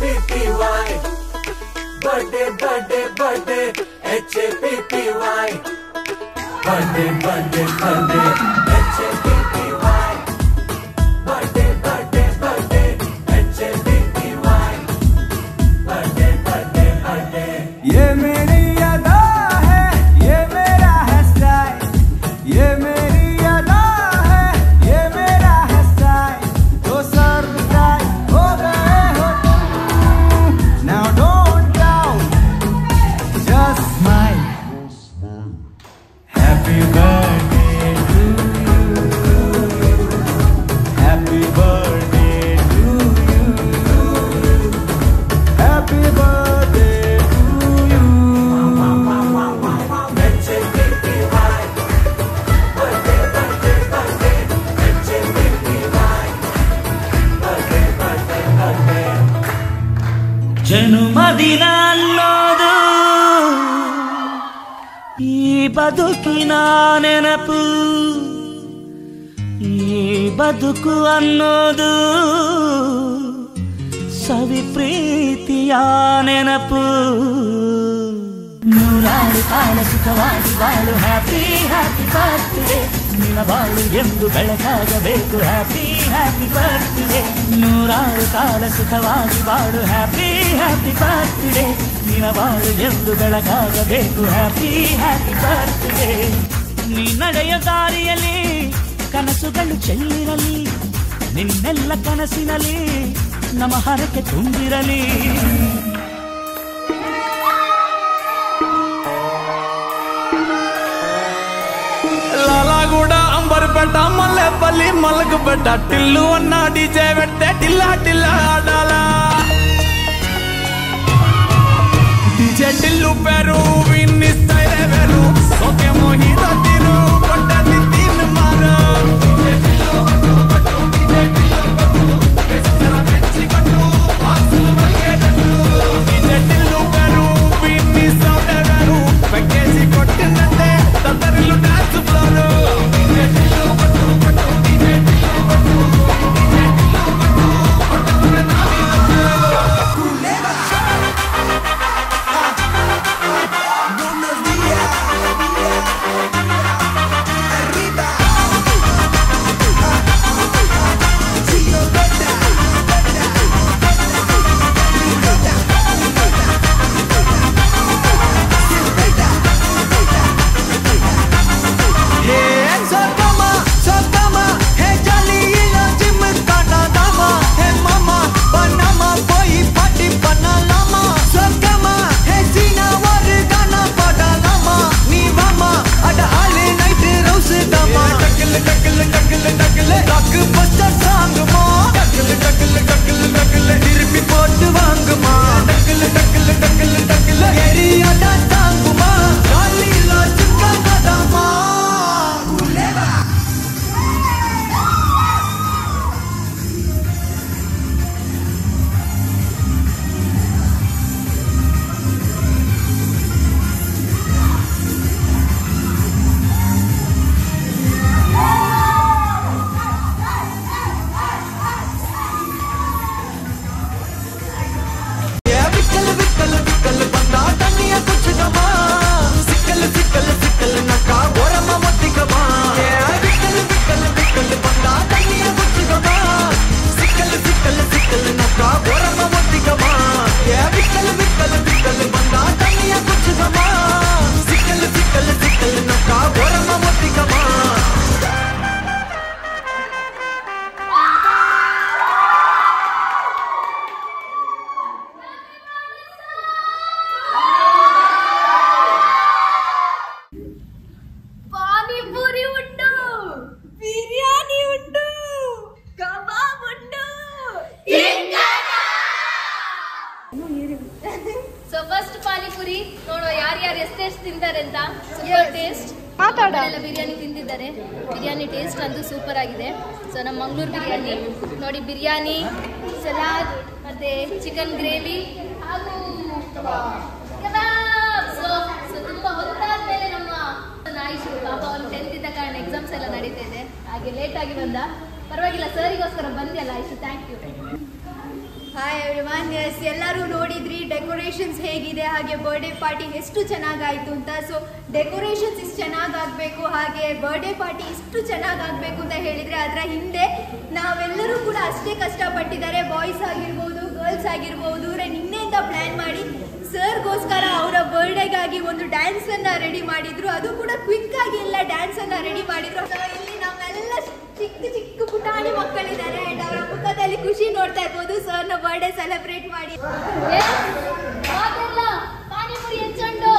H-A-P-P-Y birthday birthday birthday H-A-P-P-Y birthday birthday birthday H-A-P-P-Y birthday birthday birthday H-A-P-P-Y birthday birthday birthday ये मेरी अदा है ये मेरा है स्टाइल ये मेरी अदा है ये मेरा है स्टाइल तो सरप्राइज हो गए हो तुम now don't doubt just smile happy birthday to you happy birthday to you happy birthday to you H-A-P-P-Y birthday birthday birthday H-A-P-P-Y birthday birthday birthday ಜನ್ಮದಿನ ಅನ್ನೋದು ಈ ಬದುಕಿನ ನೆನಪು ಈ ಬದುಕು ಅನ್ನೋದು ಸವಿ ಪ್ರೀತಿಯ ನೆನಪು ನೂರಾರು ಕಾಲ ಸುಖವಾಗಿ ಬಾಳು ಹ್ಯಾಪಿ ಹ್ಯಾಪಿ ಬರ್ತ್ಡೇ ನಿನ್ನ ಬಾಳು ಎಂದು ಬೆಳಕಾಗಬೇಕು ಹ್ಯಾಪಿ ಹ್ಯಾಪಿ ಬರ್ತ್ಡೇ ನೂರಾರು ಕಾಲ ಸುಖವಾಗಿ ಬಾಳು ಹ್ಯಾಪಿ ಹ್ಯಾಪಿ ಬರ್ತ್ಡೇ ನಿನ್ನ ಬಾಳು ಎಂದು ಬೆಳಕಾಗಬೇಕು ಹ್ಯಾಪಿ ಹ್ಯಾಪಿ ಬರ್ತ್ಡೇ ನೀ ನಡೆಯ ದಾರಿಯಲ್ಲಿ ಕನಸುಗಳು ಚೆಲ್ಲಿರಲಿ ನಿನ್ನೆಲ್ಲ ಕನಸಿನಲ್ಲಿ ನಮ್ಮ ಹರಕೆ ತುಂಬಿರಲಿ లాలాగూడ అంబర్పేట మల్లెపల్లి మలకపేట టిల్లు అన్న డీజే పెట్టే టిల్లా టిల్లా ఆడాలా డీజే టిల్లు పేరు విన్ని స్టైల్ వేరు ఓకే మోహిత తీరు కొట్టది తీన్ మారు డీజే టిల్లు కొట్టు డీజే టిల్లు కొట్టు వెచ్చర వెచ్చి కొట్టు ఆసులు మల్గేటట్టు డీజే టిల్లు పేరు విన్ని సౌండ్ వేరు వెక్కేసి కొట్టినంటే తత్తరిల్లు డాన్స్ ఫ్లోర్ డీజే టిల్లు కొట్టు కొట్టు డీజే టిల్లు కొట్టు డీజే టిల్లు కొట్టు కొట్టుకునే నావి Kuleba buenos días arriba Chino Beta Sokama, hey jali ilo gym kana dama, hey mama, banama boy party banalama. Sokama, hey sina war gana padalama, ni mama, ada ale night rose dama. Takle takle takle takle, blockbuster song ma. Takle takle takle takle, dirpi pot wang ma. Takle takle takle takle, area da song ma. Jali ilo gym kana dama. Kuleba. विकल विकल विकल बंदा तनिया कुछ गमा sickle sickle sickle नका गोरमा मत गमा विकल विकल विकल बंदा तनिया कुछ गमा सिकल सिकल सिकल नका गोरमा मत गमा विकल विकल विकल बंदा तनिया कुछ गमा सिकल सिकल सिकल नका गोरमा मत गमा ಪಾನಿಪುರಿ ಉಂಟು ಬಿರಿಯಾನಿ ಉಂಟು ಕಬಾಬ್ ಉಂಟು ಸೊ ಫಸ್ಟ್ ಪಾನಿಪುರಿ ನೋಡುವ ಯಾರ್ಯಾರು ಎಷ್ಟೆಷ್ಟು ತಿಂತಾರೆ ಅಂತ ಸೂಪರ್ ಟೇಸ್ಟ್ ಎಲ್ಲ ಬಿರಿಯಾನಿ ತಿಂದಿದ್ದಾರೆ ಬಿರಿಯಾನಿ ಟೇಸ್ಟ್ ಅಂತೂ ಸೂಪರ್ ಆಗಿದೆ ಸೊ ನಮ್ಮ ಮಂಗಳೂರು ಬಿರಿಯಾನಿ ನೋಡಿ ಬಿರಿಯಾನಿ ಸಲಾಡ್ ಮತ್ತೆ ಚಿಕನ್ ಗ್ರೇವಿ ಹಾಗೂ ಕಬಾಬ್ ಸೊ ತುಂಬಾ ಹೊತ್ತಾದ್ಮೇಲೆ ನಮ್ಮ ನಾಯಿಶು ಪಾಪ ಅವ್ನು 10th ಇದ್ದ ಕಾರಣ ಎಕ್ಸಾಮ್ಸ್ ಎಲ್ಲ ನಡೀತಾ ಇದೆ ಹಾಗೆ ಲೇಟ್ ಆಗಿ ಬಂದ ಪರವಾಗಿಲ್ಲ ಸರಿಗೋಸ್ಕರ ಬಂದಿಯಲ್ಲ ಆಯ್ತು thank you hi everyone. Yes, ಎಲ್ಲರೂ ನೋಡಿದ್ರಿ ಡೆಕೋರೇಷನ್ಸ್ ಹೇಗಿದೆ, ಹಾಗೆ ಬರ್ಡೇ ಪಾರ್ಟಿ ಎಷ್ಟು ಚೆನ್ನಾಗಾಯಿತು ಅಂತ. ಸೊ ಡೆಕೋರೇಷನ್ಸ್ ಇಷ್ಟು ಚೆನ್ನಾಗಾಗಬೇಕು, ಹಾಗೆ ಬರ್ಡೇ ಪಾರ್ಟಿ ಇಷ್ಟು ಚೆನ್ನಾಗಾಗಬೇಕು ಅಂತ ಹೇಳಿದರೆ ಅದರ ಹಿಂದೆ ನಾವೆಲ್ಲರೂ ಕೂಡ ಅಷ್ಟೇ ಕಷ್ಟಪಟ್ಟಿದ್ದಾರೆ. ಬಾಯ್ಸ್ ಆಗಿರ್ಬೋದು, ಗರ್ಲ್ಸ್ ಆಗಿರ್ಬೋದು. ನಿನ್ನೆಯಿಂದ ಪ್ಲ್ಯಾನ್ ಮಾಡಿ ಸರ್ಗೋಸ್ಕರ ಅವರ ಬರ್ಡೇಗಾಗಿ ಒಂದು ಡ್ಯಾನ್ಸನ್ನು ರೆಡಿ ಮಾಡಿದ್ರು. ಅದು ಕೂಡ ಕ್ವಿಕ್ ಆಗಿ ಎಲ್ಲ ಡ್ಯಾನ್ಸನ್ನು ರೆಡಿ ಮಾಡಿದ್ರು. ಸೊ ಇಲ್ಲಿ ನಮ್ಮೆಲ್ಲ ಚಿಕ್ಕ ಚಿಕ್ಕ ಪುಟಾಣಿ ಮಕ್ಕಳಿದ್ದಾರೆ ಅಂಡ್ ಅವರ ಮುಖದಲ್ಲಿ ಖುಷಿ ನೋಡ್ತಾ ಇರ್ಬೋದು ಸರ್ನ ಬರ್ಡೇ ಸೆಲೆಬ್ರೇಟ್ ಮಾಡಿ. ಪಾನಿಪುರಿ ಹೆಚ್ಚಂಡು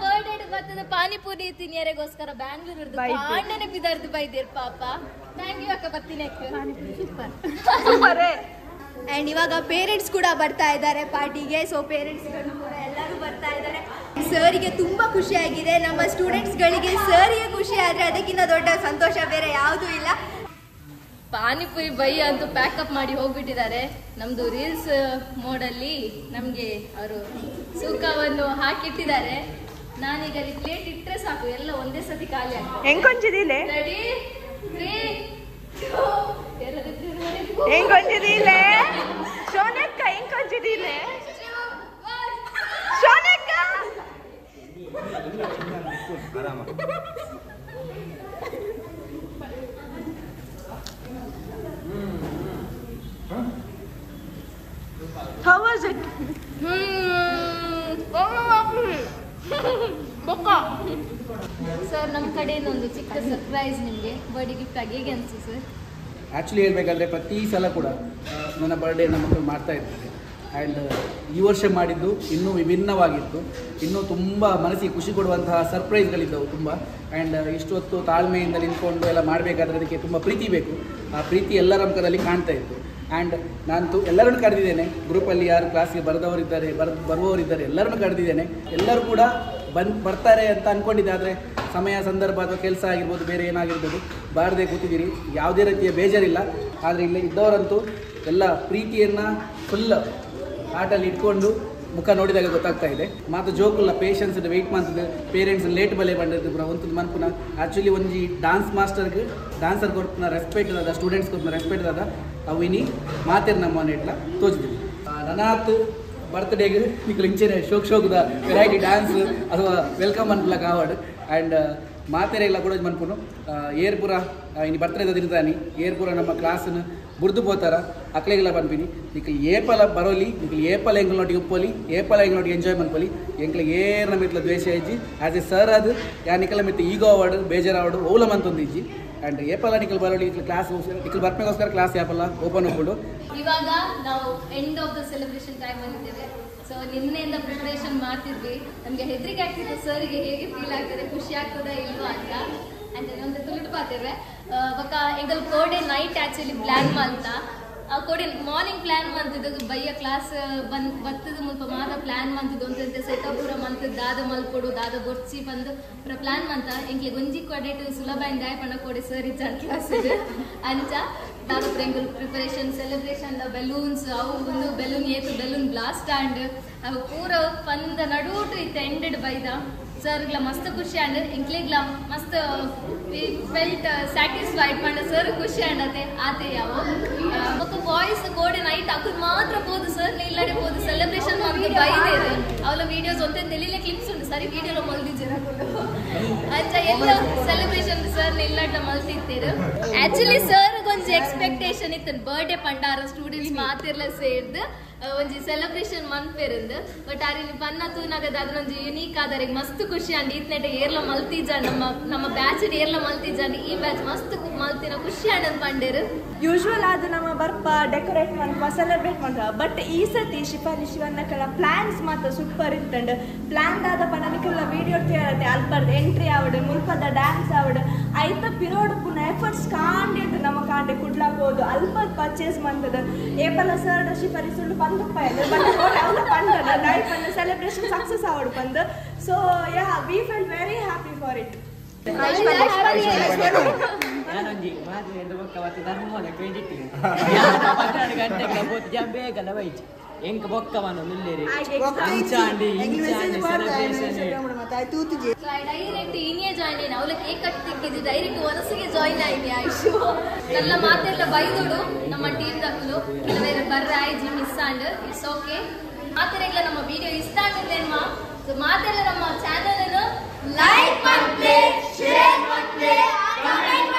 ಬರ್ಡೇ ಬರ್ತದೆ ಪಾನಿಪುರಿ ತಿನ್ನಿಯರಿಗೋಸ್ಕರ ಬ್ಯಾಂಗ್ಳೂರ್ ಕಾಂಡನೆ ಬಿದರ್ದು ಬೈದಿರ್ ಪಾಪ. ಥ್ಯಾಂಕ್ ಯು ಅಕ್ಕ, ಬರ್ತೀನಿ ಸೂಪರ್. ಆ್ಯಂಡ್ ಇವಾಗ ಪೇರೆಂಟ್ಸ್ ಕೂಡ ಬರ್ತಾ ಇದ್ದಾರೆ ಪಾರ್ಟಿಗೆ. ಸೊ ಪೇರೆಂಟ್ಸ್ಗಳು ಕೂಡ ಎಲ್ಲರೂ ಬರ್ತಾ ಇದ್ದಾರೆ. ಸರಿಗೆ ತುಂಬ ಖುಷಿಯಾಗಿದೆ. ನಮ್ಮ ಸ್ಟೂಡೆಂಟ್ಸ್ಗಳಿಗೆ ಸರಿಗೆ ಖುಷಿ ಆದರೆ ಅದಕ್ಕಿಂತ ದೊಡ್ಡ ಸಂತೋಷ ಬೇರೆ ಯಾವುದೂ ಇಲ್ಲ. ಪಾನಿಪುರಿ ಬೈ ಅಂತೂ ಪ್ಯಾಕಪ್ ಮಾಡಿ ಹೋಗ್ಬಿಟ್ಟಿದ್ದಾರೆ. ನಮ್ಮದು ರೀಲ್ಸ್ ಮೋಡಲ್ಲಿ ನಮಗೆ ಅವರು ಸುಖವನ್ನು ಹಾಕಿಟ್ಟಿದ್ದಾರೆ. ನಾನೀಗ ಅಲ್ಲಿ ಪ್ಲೇಟ್ ಇಟ್ಟರೆ ಸಾಕು, ಎಲ್ಲ ಒಂದೇ ಸತಿ ಖಾಲಿ ಆಗ್ತದೆ. ಹೆಂಗೊಂಚಿದಿಲೆ ರೆಡಿ 3 ಹೆಂಗೊಂಚಿದಿಲೆ ಶೋನಕ್ಕ ಹೆಂಗೊಂಚಿದಿಲೆ ಶೋನಕ್ಕ How was it? ಸರ್, ನಮ್ಮ ಕಡೆಯಿಂದ ಒಂದು ಚಿಕ್ಕ ಸರ್ಪ್ರೈಸ್ ನಿಮಗೆ ಬರ್ಡೇ ಗಿಫ್ಟ್ ಆಗಿ. ಹೇಗೆ ಅನಿಸ್ತು ಸರ್? ಆ್ಯಕ್ಚುಲಿ ಹೇಳಬೇಕಾದ್ರೆ ಪ್ರತಿ ಸಲ ಕೂಡ ನನ್ನ ಬರ್ಡೇನ ಮಕ್ಕಳು ಮಾಡ್ತಾ ಇರ್ತಾರೆ. ಆ್ಯಂಡ್ ಈ ವರ್ಷ ಮಾಡಿದ್ದು ಇನ್ನೂ ವಿಭಿನ್ನವಾಗಿತ್ತು. ಇನ್ನೂ ತುಂಬ ಮನಸ್ಸಿಗೆ ಖುಷಿ ಕೊಡುವಂತಹ ಸರ್ಪ್ರೈಸ್ಗಳಿದ್ದವು ತುಂಬ. ಆ್ಯಂಡ್ ಇಷ್ಟೊತ್ತು ತಾಳ್ಮೆಯಿಂದ ನಿಂತ್ಕೊಂಡು ಎಲ್ಲ ಮಾಡಬೇಕಾದ್ರೆ ಅದಕ್ಕೆ ತುಂಬ ಪ್ರೀತಿ ಬೇಕು. ಆ ಪ್ರೀತಿ ಎಲ್ಲರ ಮುಖದಲ್ಲಿ ಕಾಣ್ತಾ ಇತ್ತು. ಆ್ಯಂಡ್ ನಾನು ಎಲ್ಲರನ್ನು ಕರೆದಿದ್ದೇನೆ. ಗ್ರೂಪಲ್ಲಿ ಯಾರು ಕ್ಲಾಸ್ಗೆ ಬರೆದವರಿದ್ದಾರೆ, ಬರುವವರಿದ್ದಾರೆ, ಎಲ್ಲರನ್ನು ಕರೆದಿದ್ದೇನೆ. ಎಲ್ಲರೂ ಕೂಡ ಬರ್ತಾರೆ ಅಂತ ಅಂದ್ಕೊಂಡಿದ್ದೆ. ಆದರೆ ಸಮಯ, ಸಂದರ್ಭ ಅಥವಾ ಕೆಲಸ ಆಗಿರ್ಬೋದು, ಬೇರೆ ಏನಾಗಿರ್ಬೋದು, ಬಾರದೆ ಕೂತಿದ್ದೀರಿ. ಯಾವುದೇ ರೀತಿಯ ಬೇಜಾರಿಲ್ಲ. ಆದರೆ ಇಲ್ಲಿ ಇದ್ದವರಂತೂ ಎಲ್ಲ ಪ್ರೀತಿಯನ್ನು ಫುಲ್ ಆಟಲ್ಲಿ ಇಟ್ಕೊಂಡು ಮುಖ ನೋಡಿದಾಗ ಗೊತ್ತಾಗ್ತಾ ಇದೆ. ಮಾತು ಜೋಕುಲ್ಲ, ಪೇಷನ್ಸ್ ವೆಯ್ಟ್ ಮಾಡ್ತದೆ. ಪೇರೆಂಟ್ಸ್ ಲೇಟ್ ಬಲೆ ಬಂದಿದ್ದು ಪುನಃ ಒಂದು ಮನ್ಪುನ ಆ್ಯಕ್ಚುಲಿ ಒಂಜಿ ಡಾನ್ಸ್ ಮಾಸ್ಟರ್ಗೆ ಡಾನ್ಸರ್ ಕೊಡ್ಪುನ ರೆಸ್ಪೆಕ್ಟ್ ಅದ, ಸ್ಟೂಡೆಂಟ್ಸ್ ಕೊಡ್ಪುನ ರೆಸ್ಪೆಕ್ಟ್ ಅದ. ಅವು ಇನಿ ಮಾತೇರು ನಮ್ಮ ಇಟ್ಲ ತೋಚಿದ್ದೀವಿ. ನನಾತು ಬರ್ತ್ಡೇಗೆ ನಿಖಲು ಇಂಚೆನೆ ಶೋಕ್ದ ವೆರೈಟಿ ಡ್ಯಾನ್ಸ್ ಅಥವಾ ವೆಲ್ಕಮ್ ಅನ್ಪುಲ ಕಾವಾಡು. ಆ್ಯಂಡ್ ಮಾತೆರೆಲ್ಲ ಕೂಡ ಮನ್ಪುನು ಏರ್ಪುರ ಇನ್ನು ಬರ್ತ್ಡೇ ದಿನದಾನಿ ಏರ್ಪುರ ನಮ್ಮ ಕ್ಲಾಸ್ನ ಬುರ್ದು ಪೋತಾರ ಅಕ್ಲೆಗೆಲ್ಲ ಪನ್ಪಿನಿ. ನಿಖಲ್ ಏಪಲ ಬರೋಲಿ, ನಿಖಲ್ ಏಪಲ ಎಂಗ್ಲೊಟ್ಟಿಗೆ ಉಪ್ಪೋಲಿ, ಏಪಲ ಎಂಗ್ಲೊಟ್ಟಿಗೆ ಎಂಜಾಯ್ ಮನ್ಪೊಲಿ. ಎಂಕ್ಲಿಗೆ ಏರ್ ನಮ್ಮ ಇತ್ಲ ದ್ವೇಷ ಇಜ್ಜಿ ಆ್ಯಸ್ ಎ ಸರ್ ಅದು ಯಾ ನಿಖಲ ಮಿತ್ತು ಈಗೋ ಅವಾರ್ಡು ಬೇಜಾರಾವಾರ್ಡು ಓಲ ಮಂತೊಂದು ಇಜ್ಜಿ. ಆ್ಯಂಡ್ ಏಪಲ ನಿಖಲ್ ಬರೋಲಿ ನಿಖಲ್ ಕ್ಲಾಸ್ ನಿಖಲ್ ಬರ್ಪೆಗೋಸ್ಕರ ಕ್ಲಾಸ್ ಯಾಪಲ್ಲ ಓಪನ್ ಹೋಗ್ಬಿಡು. ಇವಾಗ ನಾವು end of the celebration time ಬಂದಿದ್ದೇವೆ. ಸೊ ನಿನ್ನೆಯಿಂದ ಪ್ರಿಪರೇಷನ್ ಮಾಡ್ತಿದ್ವಿ. ನಮಗೆ ಹೆದರಿಕೆ ಆಗ್ತಿತ್ತು ಸರ್ಗೆ ಹೇಗೆ ಫೀಲ್ ಆಗ್ತದೆ, ಖುಷಿ ಆಗ್ತದೆ ಇಲ್ವಾ ಅಂತ. ಆ್ಯಂಡ್ ಒಂದು ತುಳಿದು ಪಾತಿರ್ವೆ ಬೊಕ್ಕ ಎಂಗಲ್ ಕೋಡೆ ನೈಟ್ ಆ್ಯಕ್ಚುಲಿ ಪ್ಲ್ಯಾನ್ ಮಾಡ್ತಾ ಕೋಡೆ ಮಾರ್ನಿಂಗ್ ಪ್ಲ್ಯಾನ್ ಮಾಡ್ತಿದ್ದು ಬಯ್ಯ ಕ್ಲಾಸ್ ಬರ್ತದ ಮುಲ್ಪ ಮಾತ್ರ ಪ್ಲ್ಯಾನ್ ಮಾಡ್ತಿದ್ದು ಒಂದಂತೆ ಸೆಟಪ್ ಪೂರ ಮಂತದ್ದು ದಾದ ಮಲ್ಪೊಡು ದಾದ ಬೊರ್ಚಿ ಬಂದು ಪೂರ ಪ್ಲ್ಯಾನ್ ಮಾಡ್ತಾ ಎಂಕ್ಲೆ ಗೊಂಜಿ ಕೊಡೇಟು ಸುಲಭ ಇಂದ ಪಂಡ ಕೋಡೆ ಸರ್ ಇಜ್ಜಾನ್ ಕ್ಲಾಸ್ ಅಂಚ ದಾದ ಎಂಗಲ್ ಪ್ರಿಪರೇಷನ್ ಸೆಲೆಬ್ರೇಷನ್ ಬಲೂನ್ಸ್ ಅವು ಒಂದು ಬೆಲೂನ್ ಏತು ಬೆಲೂನ್ ಬ್ಲಾಸ್ಟ್ ಆ್ಯಂಡ್ ಅವು ಪೂರ ಪಂದ ನಡೂಟು ಇತ್ತು ಎಂಡೆಡ್ ಬೈದ ಸರ್ಗ್ಲ ಮಸ್ತ್ ಖುಷಿ ಆಂಡ್ ಎಂಕ್ಲೆಗ್ಲ ಮಸ್ತ್ ಫೆಲ್ಟ್ ಸ್ಯಾಟಿಸ್ಫೈಡ್ ಪಂಡ ಸರ್ ಖುಷಿ ಆಂಡತೆ ಆತೆ ಯಾವ ಬೊಕ್ಕ ಬಾಯ್ಸ್ ಕೋಡೆ ನೈಟ್ ಅಕ್ಕಲ್ ಮಾತ್ರ ಪೋದು ಸರ್ ಇಲ್ಲಡೆ ಪೋದು ಸೆಲೆಬ್ರೇಷನ್ ಮಾಡ್ದು ಬೈದೇರು ಅವಳ ವಿಡಿಯೋಸ್ ಒಂದೇ ತೆಲಿಲೆ ಕ್ಲಿಪ್ಸ್ ಉಂಟು ಸರಿ ವಿಡಿಯೋಲ ಮಲ್ದಿಜ್ಜರ ಅಂಚ ಎಲ್ಲ ಸೆಲೆಬ್ರೇಷನ್ ಸರ್ ಇಲ್ಲಡ ಮಲ್ತಿತ್ತೇರು. ಆಕ್ಚುಲಿ ಸರ್ ಒಂಜಿ ಎಕ್ಸ್ಪೆಕ್ಟೇಷನ್ ಇತ್ತು ಬರ್ಡೇ ಪಂಡಾರ ಸ್ಟೂಡೆಂಟ್ಸ್ ಮಾತಿರ್ಲ ಸೇರ್ದು ಒಂಜಿ ಸೆಲೆಬ್ರೇಷನ್ ಮನ್ಪೇರಿಂದು. ಬಟ್ ಅರಿನ ಬನ್ನ ತೂನಾಗದ ಅದೊಂದು ಯುನೀಕ್ ಆದರಿಗೆ ಮಸ್ತ್ ಖುಷಿ ಅಂಡ್ ಈತ್ನೆಟ ಏರ್ಲ ಮಲ್ತಿಜ ನಮ್ಮ ಬ್ಯಾಚ್ ಏರ್ಲ ಮಲ್ತಿಜ ಈ ಬ್ಯಾಚ್ ಮಸ್ತ್ ಮಲ್ತಿನ ಖುಷಿ ಅಂಡ್ ಪಂಡೇರು. ಯೂಶ್ವಲ್ ಆದ ನಮ್ಮ ಬರ್ಪ ಡೆಕೋರೇಟ್ ಮಾಡ್ಪ ಸೆಲೆಬ್ರೇಟ್ ಮಾಡ್ತಾರೆ. ಬಟ್ ಈ ಸತಿ ಶಿಫಾನಿ ಶಿವನ್ನಕ್ಕೆಲ್ಲ ಪ್ಲಾನ್ಸ್ ಮಾತ್ರ ಸೂಪರ್ ಇತ್ತಂಡ್ ಪ್ಲಾನ್ ಆದ ಪಣನಿಕೆಲ್ಲ ವಿಡಿಯೋ ತೇರತ್ತೆ ಅಲ್ಪರ್ದು ಎಂಟ್ರಿ ಆವಡು ಮುಲ್ಪದ ಡ್ಯಾನ್ಸ್ ಆವಡು ಐತ ಪಿರೋಡು ಪುನಃ ಎಫರ್ಟ್ಸ್ ಕಾಂಡಿಟ್ಟು ನಮ್ಮ ಕಾಂಡೆ ಕುಡ್ಲಾಕೋದು ಅಲ್ಪದ ಪರ್ಚೇಸ್ ಮಾಡ್ತದ ಏಪಲ ಸರ್ಡ್ ಶಿಫಾನಿ ಸುಳ್ಳು ಬಂದಪ್ಪ ಬಟ್ ಅವನು ಪಂಡ ಲೈಫ್ ಅನ್ನು ಸೆಲೆಬ್ರೇಷನ್ ಸಕ್ಸಸ್ ಆವಡು ಬಂದು. So yeah we felt very happy for it. ನಾನೊಂಜಿ ಮಾತು ಎಂದು ಬೊಕ್ಕ ಅವತ್ತು ಧರ್ಮದ ಕ್ರೆಡಿಟ್ 12 ಗಂಟೆಗೆ ಬೋತ್ ಬೇಗಲ ಬೈಚ್ ಎಂಕ್ ಬೊಕ್ಕವನು ನುಲ್ಲಿರಿ ಆಯ್ಕೆ ಅಂಚಾಂಡಿ ಇಂಚಾಂಡಿ ಸೆಲೆಬ್ರೇಷನ್ ಡೈರೆಕ್ಟ್ ಇನಿಯೇ ಜಾಯಿನ್ ಆಯ್ನ ಅವಳ ಕೇಕ್ ಕಟ್ ತಿಕ್ಕಿದ್ದು ಡೈರೆಕ್ಟ್ ಒನಸಿಗೆ ಜಾಯಿನ್ ಆಯ್ನಿ ಆಯ್ತು ನನ್ನ ಮಾತೆಲ್ಲ ಬೈದೋಡು ನಮ್ಮ ಟೀಮ್ ದಕ್ಕಲು ಕೆಲವೇರು ಬರ್ರ ಆಯ್ಜಿ ಮಿಸ್ ಆಂಡ್ ಇಟ್ಸ್ ಓಕೆ ಮಾತೆಲ್ಲ ನಮ್ಮ ವಿಡಿಯೋ ಇಷ್ಟ ಆಗಿದ್ದೇನ್ಮಾ ಮಾತೆಲ್ಲ ನಮ್ಮ ಚಾನೆಲ್ ಅನ್ನು ಲೈಕ್ ಮಾಡ್ಲಿ ಶೇರ್ ಮಾಡ್ಲಿ ಕಮೆಂಟ್